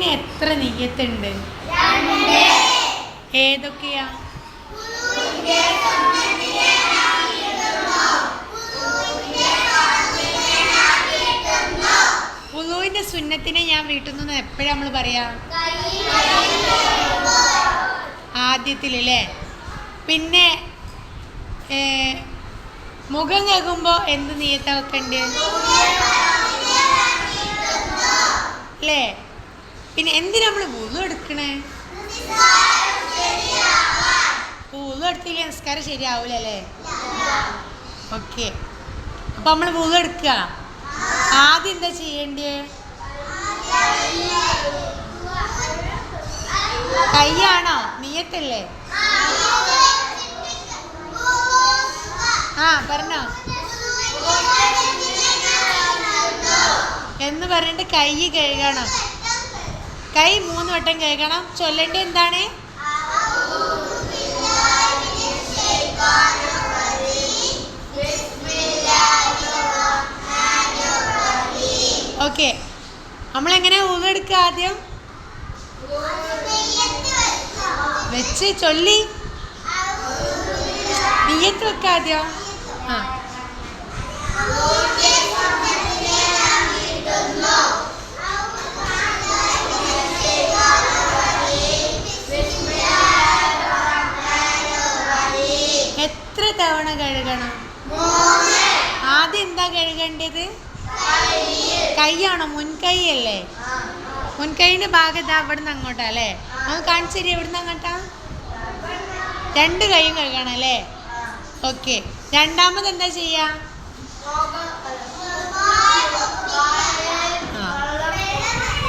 വുളുവിന് എത്ര നിയ്യത്തുണ്ട്? ഏതൊക്കെയാ? വുളുവിന്റെ സുന്നത്തിനെ ഞാൻ വീട്ടിൽ നിന്ന് എപ്പോഴാ നമ്മൾ പറയാ? ആദ്യത്തിലല്ലേ? പിന്നെ മുഖം കഴുകുമ്പോ എന്ത് നിയ്യത്താ വെക്കണ്ടേ അല്ലേ? പിന്നെ എന്തിനാ നമ്മൾ വുളു എടുക്കണേ? വുളു എടുത്തില്ല നിസ്കാരം ശരിയാവൂലല്ലേ? ഓക്കെ, അപ്പൊ നമ്മൾ വുളു എടുക്കുക. ആദ്യം എന്താ ചെയ്യണ്ടേ? കൈയാണോ? നിയ്യത്തല്ലേ? ആ പറഞ്ഞോ എന്ന് പറഞ്ഞിട്ട് കൈ കഴുകണം. കൈ 3 വട്ടം കഴുകണം. ചൊല്ലേണ്ടത് എന്താണ്? ഓക്കെ, നമ്മളെങ്ങനെ വുളു എടുക്കുക? ആദ്യം വെച്ച് ചൊല്ലി നിയ്യത്ത് വെക്കുക ആദ്യം. ആ എത്ര തവണ കഴുകണം? ആദ്യം എന്താ കഴുകേണ്ടത്? കൈയാണോ? മുൻകൈ അല്ലേ? മുൻകൈൻ്റെ ഭാഗത്ത് അവിടുന്ന് അങ്ങോട്ടാ അല്ലേ? അത് കാണിച്ചു തരി. എവിടുന്ന് അങ്ങോട്ടാ? 2 കൈയും കഴുകണം അല്ലേ? ഓക്കെ, രണ്ടാമത് എന്താ ചെയ്യാ?